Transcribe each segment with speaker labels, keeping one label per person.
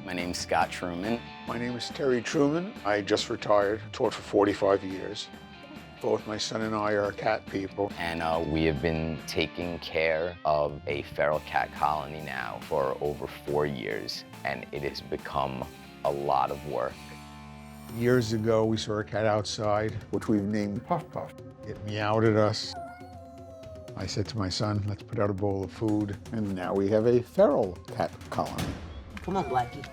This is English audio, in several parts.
Speaker 1: My name's Scott Truman.
Speaker 2: My name is Terry Truman. I just retired, taught for 45 years. Both my son and I are cat people.
Speaker 1: And we have been taking care of a feral cat colony now for over 4 years, and it has become a lot of work.
Speaker 2: Years ago, we saw a cat outside, which we've named Puff Puff. It meowed at us. I said to my son, let's put out a bowl of food. And now we have a feral cat colony.
Speaker 3: Come on, Blackie.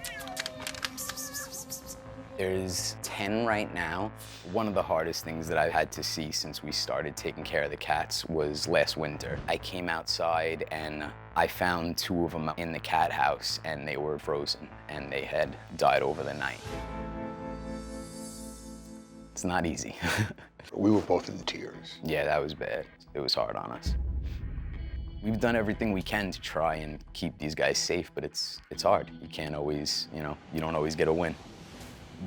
Speaker 1: There's 10 right now. One of the hardest things that I've had to see since we started taking care of the cats was last winter. I came outside and I found 2 of them in the cat house, and they were frozen and they had died over the night. It's not easy.
Speaker 2: We were both in tears.
Speaker 1: Yeah, that was bad. It was hard on us. We've done everything we can to try and keep these guys safe, but it's hard. You can't always, you don't always get a win.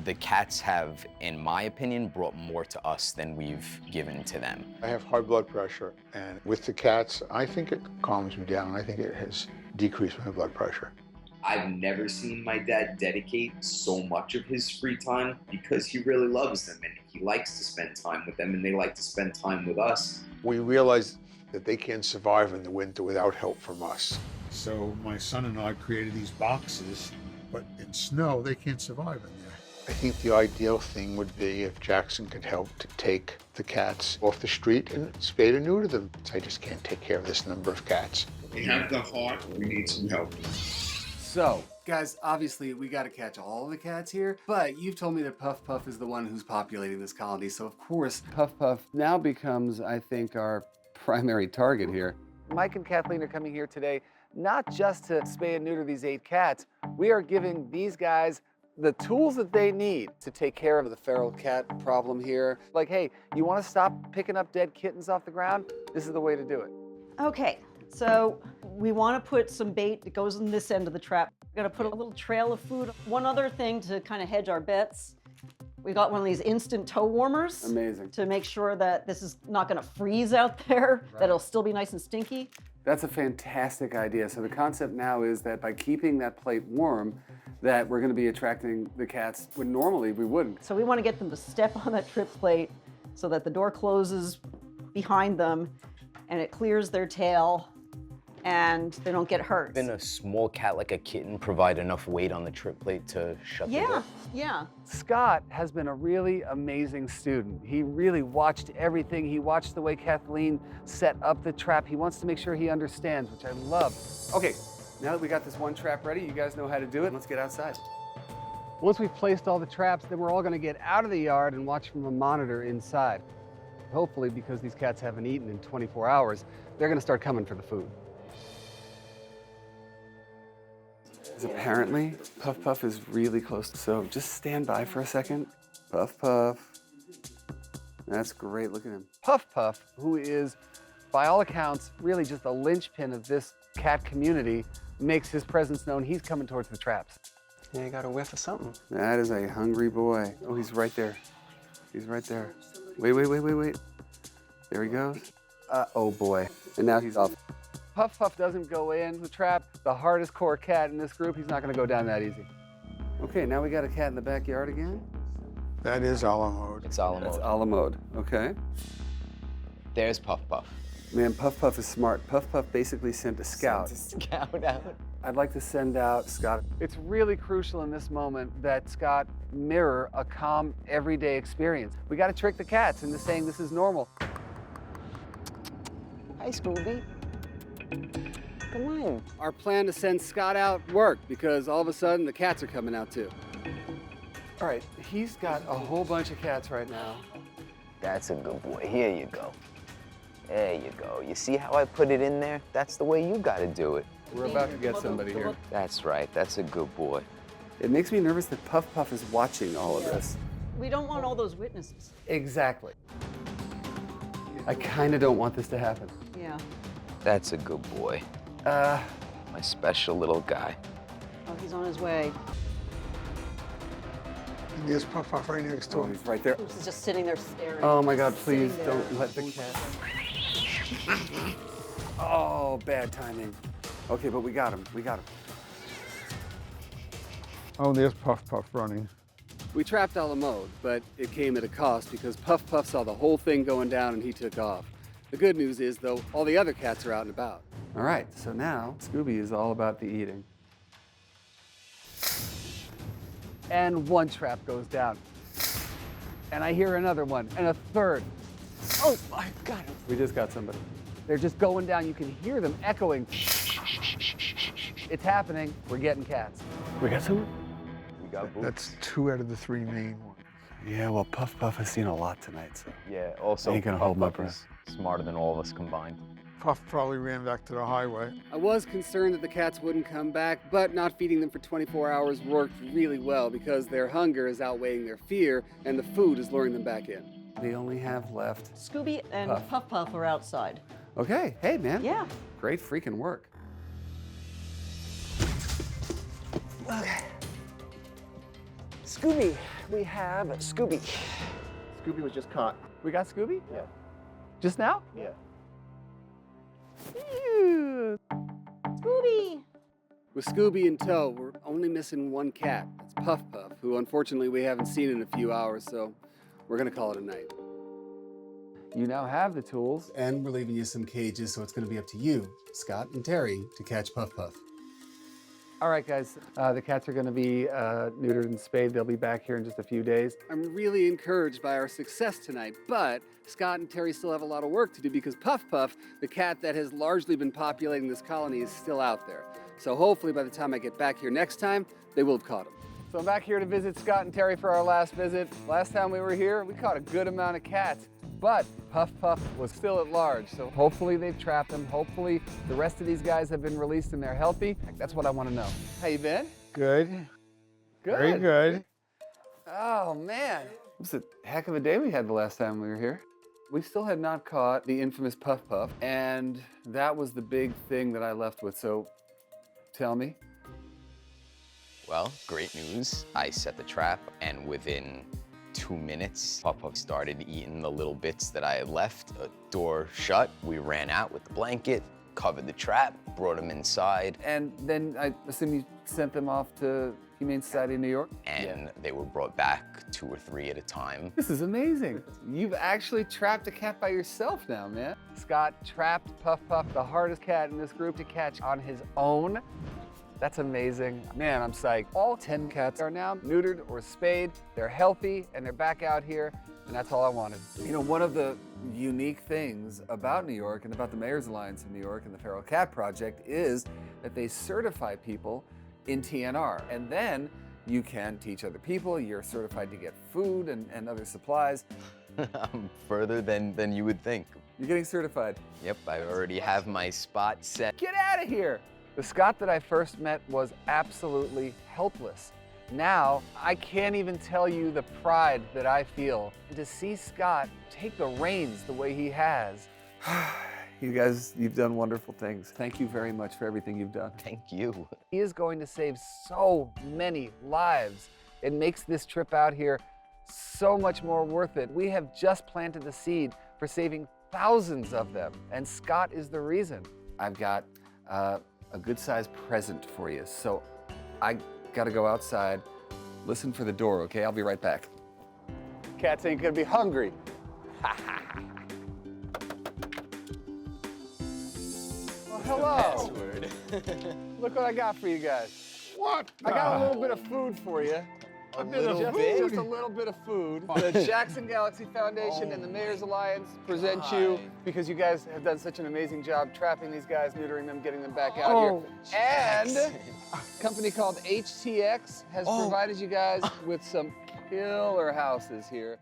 Speaker 1: The cats have, in my opinion, brought more to us than we've given to them.
Speaker 2: I have high blood pressure, and with the cats, I think it calms me down. I think it has decreased my blood pressure.
Speaker 4: I've never seen my dad dedicate so much of his free time because he really loves them and he likes to spend time with them and they like to spend time with us.
Speaker 2: We realized that they can't survive in the winter without help from us. So my son and I created these boxes, but in snow, they can't survive in there. I think the ideal thing would be if Jackson could help to take the cats off the street and spay or neuter them. I just can't take care of this number of cats.
Speaker 5: We have the heart, we need some help.
Speaker 6: So, guys, obviously we got to catch all the cats here, but you've told me that Puff Puff is the one who's populating this colony, so of course Puff Puff now becomes, I think, our primary target here. Mike and Kathleen are coming here today not just to spay and neuter these 8 cats. We are giving these guys the tools that they need to take care of the feral cat problem here. Like, hey, you want to stop picking up dead kittens off the ground? This is the way to do it.
Speaker 3: Okay, so we want to put some bait that goes in this end of the trap. We're going to put a little trail of food. One other thing to kind of hedge our bets, we got one of these instant toe warmers.
Speaker 6: Amazing.
Speaker 3: To make sure that this is not going to freeze out there, that it'll still be nice and stinky.
Speaker 6: That's a fantastic idea. So the concept now is that by keeping that plate warm, that we're going to be attracting the cats when normally we wouldn't.
Speaker 3: So we want to get them to step on that trip plate so that the door closes behind them and it clears their tail and they don't get hurt.
Speaker 1: Can a small cat like a kitten provide enough weight on the trip plate to shut the door?
Speaker 3: Yeah.
Speaker 6: Scott has been a really amazing student. He really watched everything. He watched the way Kathleen set up the trap. He wants to make sure he understands, which I love. Okay, now that we got this one trap ready, you guys know how to do it. Let's get outside. Once we've placed all the traps, then we're all going to get out of the yard and watch from a monitor inside. Hopefully, because these cats haven't eaten in 24 hours, they're going to start coming for the food. Apparently, Puff Puff is really close, so just stand by for a second. Puff Puff. That's great, look at him. Puff Puff, who is, by all accounts, really just the linchpin of this cat community, makes his presence known. He's coming towards the traps.
Speaker 7: Yeah, you got a whiff of something.
Speaker 6: That is a hungry boy. Oh, he's right there. He's right there. Wait. There he goes. Oh boy. And now he's off. Puff Puff doesn't go in the trap. The hardest core cat in this group, he's not gonna go down that easy. Okay, now we got a cat in the backyard again.
Speaker 2: That is a la mode.
Speaker 1: It's a la
Speaker 6: That's
Speaker 1: mode.
Speaker 6: a la mode, okay.
Speaker 1: There's Puff Puff.
Speaker 6: Man, Puff Puff is smart. Puff Puff basically sent a scout.
Speaker 1: Scout out.
Speaker 6: I'd like to send out Scott. It's really crucial in this moment that Scott mirror a calm, everyday experience. We gotta trick the cats into saying this is normal.
Speaker 1: Hi, Scooby. Come on.
Speaker 6: Our plan to send Scott out worked because all of a sudden the cats are coming out too. All right, he's got a whole bunch of cats right now.
Speaker 1: That's a good boy. Here you go. There you go. You see how I put it in there? That's the way you gotta do it.
Speaker 6: We're about to get somebody here.
Speaker 1: That's right. That's a good boy.
Speaker 6: It makes me nervous that Puff Puff is watching all of this.
Speaker 3: We don't want all those witnesses.
Speaker 6: Exactly. I kind of don't want this to happen.
Speaker 3: Yeah.
Speaker 1: That's a good boy. My special little guy.
Speaker 3: Oh, he's on his way.
Speaker 2: And there's Puff Puff right next to
Speaker 6: Oh,
Speaker 2: him.
Speaker 6: he's right there.
Speaker 3: He's just sitting there staring.
Speaker 6: Oh my God,
Speaker 3: Sitting
Speaker 6: please
Speaker 3: there.
Speaker 6: don't let the cat. Oh, bad timing. Okay, but we got him. We got him.
Speaker 2: Oh, there's Puff Puff running.
Speaker 6: We trapped a la mode, but it came at a cost because Puff Puff saw the whole thing going down and he took off. The good news is, though, all the other cats are out and about. All right, so now Scooby is all about the eating. And one trap goes down. And I hear another one, and a third. Oh my God, we just got somebody. They're just going down. You can hear them echoing. It's happening. We're getting cats. We got someone?
Speaker 1: We got Boots.
Speaker 2: That's 2 out of the 3 main ones.
Speaker 6: Yeah, well, Puff Puff has seen a lot tonight, so.
Speaker 1: Yeah, also,
Speaker 6: Ain't gonna
Speaker 1: Puff
Speaker 6: hold my
Speaker 1: Puff
Speaker 6: breath.
Speaker 1: is smarter than all of us combined.
Speaker 2: Puff probably ran back to the highway.
Speaker 6: I was concerned that the cats wouldn't come back, but not feeding them for 24 hours worked really well because their hunger is outweighing their fear and the food is luring them back in. They only have left.
Speaker 3: Scooby and
Speaker 6: Puff.
Speaker 3: Puff Puff are outside.
Speaker 6: Okay, hey man.
Speaker 3: Yeah.
Speaker 6: Great freaking work.
Speaker 7: Okay. Scooby. We have Scooby.
Speaker 8: Scooby was just caught.
Speaker 6: We got Scooby?
Speaker 8: Yeah.
Speaker 6: Just now?
Speaker 8: Yeah.
Speaker 3: Scooby!
Speaker 6: With Scooby in tow, we're only missing one cat. It's Puff Puff, who unfortunately we haven't seen in a few hours, so we're gonna call it a night. You now have the tools, and we're leaving you some cages, so it's gonna be up to you, Scott and Terry, to catch Puff Puff. All right, guys, the cats are gonna be neutered and spayed. They'll be back here in just a few days. I'm really encouraged by our success tonight, but Scott and Terry still have a lot of work to do because Puff Puff, the cat that has largely been populating this colony, is still out there. So hopefully by the time I get back here next time, they will have caught him. So I'm back here to visit Scott and Terry for our last visit. Last time we were here, we caught a good amount of cats, but Puff Puff was still at large. So hopefully they've trapped him. Hopefully the rest of these guys have been released and they're healthy. That's what I want to know. How you been?
Speaker 2: Good.
Speaker 6: Good.
Speaker 2: Very good.
Speaker 6: Oh man, it was a heck of a day we had the last time we were here. We still had not caught the infamous Puff Puff, and that was the big thing that I left with. So tell me.
Speaker 1: Well, great news. I set the trap, and within 2 minutes, Puff Puff started eating the little bits that I had left. A door shut. We ran out with the blanket, covered the trap, brought him inside,
Speaker 6: And then I assume you sent them off to Humane Society of New York?
Speaker 1: and they were brought back 2 or 3 at a time.
Speaker 6: This is amazing. You've actually trapped a cat by yourself now, man. Scott trapped Puff Puff, the hardest cat in this group to catch on his own. That's amazing. Man, I'm psyched. All 10 cats are now neutered or spayed. They're healthy and they're back out here, and that's all I wanted. You know, one of the unique things about New York and about the Mayor's Alliance of New York and the Feral Cat Project is that they certify people in TNR, and then you can teach other people. You're certified to get food and other supplies.
Speaker 1: Further than you would think.
Speaker 6: You're getting certified.
Speaker 1: Yep, I already have my spot set.
Speaker 6: Get out of here! The Scott that I first met was absolutely helpless. Now, I can't even tell you the pride that I feel. And to see Scott take the reins the way he has. You guys, you've done wonderful things. Thank you very much for everything you've done.
Speaker 1: Thank you.
Speaker 6: He is going to save so many lives. It makes this trip out here so much more worth it. We have just planted the seed for saving thousands of them, and Scott is the reason. I've got a good-sized present for you, so I gotta go outside. Listen for the door, okay? I'll be right back. Cats ain't gonna be hungry. Well, hello.
Speaker 1: Password.
Speaker 6: Look what I got for you guys.
Speaker 2: What?
Speaker 6: I got a little bit of food for you.
Speaker 2: A bit of
Speaker 6: Just
Speaker 2: food?
Speaker 6: a little bit of food. The Jackson Galaxy Foundation and the Mayor's Alliance present you because you guys have done such an amazing job trapping these guys, neutering them, getting them back out here. And a company called HTX has provided you guys with some killer houses here.